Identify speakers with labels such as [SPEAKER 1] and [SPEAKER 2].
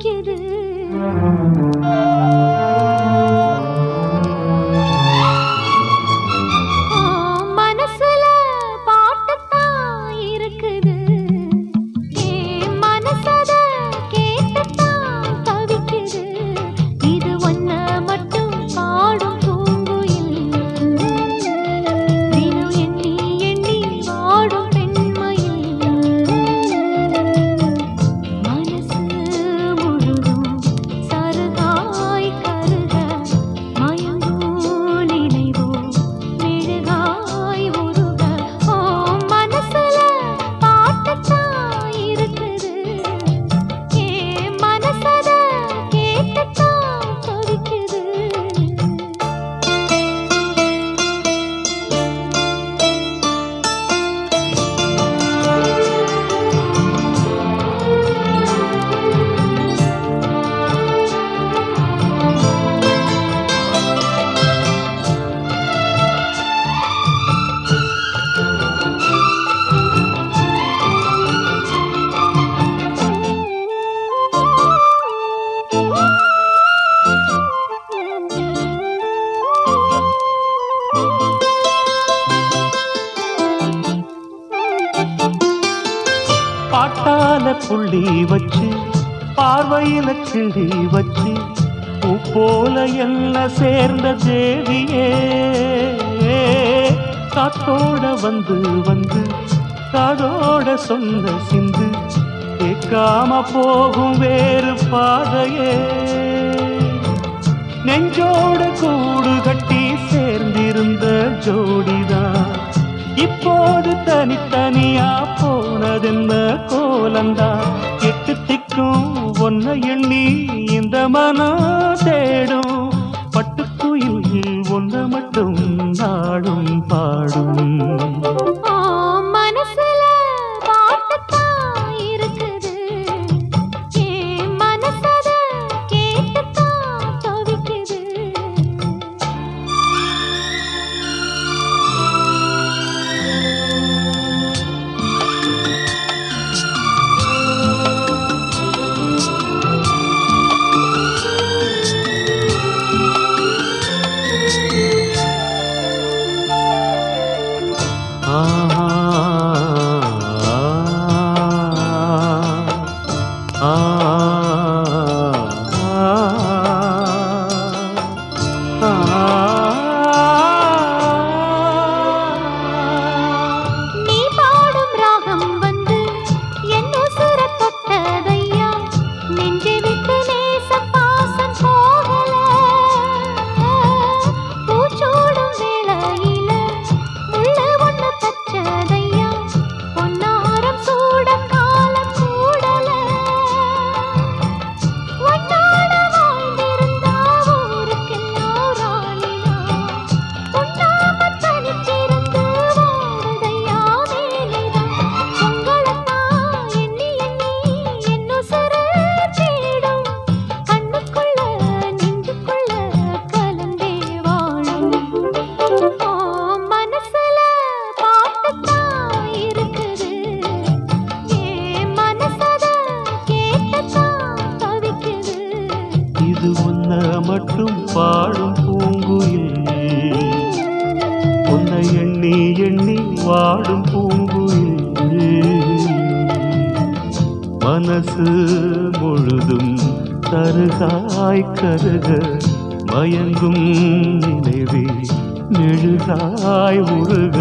[SPEAKER 1] தவிக்குது. மனசுல பாட்டுத்தான் இருக்குது. என் மனசத கேட்டுத்தான் தவிக்குது. இது ஒன்ன மட்டும் பாடும் பூங்குயில். தினம் எண்ணி எண்ணி வாடும் பெண்மையில். மனசு முழுதும் சருகாய் கருக மயங்கும் நினைவோ மெழுகாய் உருக. மனசுல பாட்டுத்தான் இருக்குது. என் மனசத கேட்டுத்தான் தவிக்குது.
[SPEAKER 2] பாட்டால புள்ளி வச்சு பார்வையில கிளி வச்சு பூ போல என்ன சேர்ந்த தேவியே. காத்தோட வந்து வந்து காதோட சொன்ன சிந்து கேட்காம போகும் வேறு பாதையே. நெஞ்சோட கூடு கட்டி சேர்ந்திருந்த ஜோடிதான் இப்போது தனித்தனியா போனதென்ன கோலந்தா. எட்டு திக்கும் ஒன்ன எண்ணி இந்த மனம் தேடும். பட்டுக்குயில் ஒன்ன மட்டும் நாடும் பாடும்.
[SPEAKER 1] மனசுல பாட்டுத்தான் இருக்குது. என் மனசத கேட்டுத்தான் தவிக்குது. நீ பாடும் ராகம் வந்து என் உசுர தொட்டதையா. நெஞ்சை விட்டு நேச பாசம் போகல. பூச்சூடும் வேளையில முள்ளு ஒண்ணு தச்சதையா. பொன்னாரம் சூட காலம் கூடல. உன்னோட வாழ்ந்திருந்தா ஊருக்கெல்லாம் ராணியா. உண்ணாம தனிச்சிருந்து வாடுதையா வேலைதான். உங்களைத்தான் எண்ணி எண்ணி என் உசுரு தேடும். கண்ணுக்குள்ள நெஞ்சுக்குள்ள கலந்தே வாழும். மனசுல பாட்டுத்தான் இருக்குது. என் மனசத கேட்டுத்தான் தவிக்குது.
[SPEAKER 2] இது ஒன்ன மட்டும் பாடும் பூங்குயில். உன்னை எண்ணி எண்ணி வாடும் பூங்குயில். மனசு முழுதும் தருகாய் கருக மயங்கும் நினைவே மெழுகாய் உருக.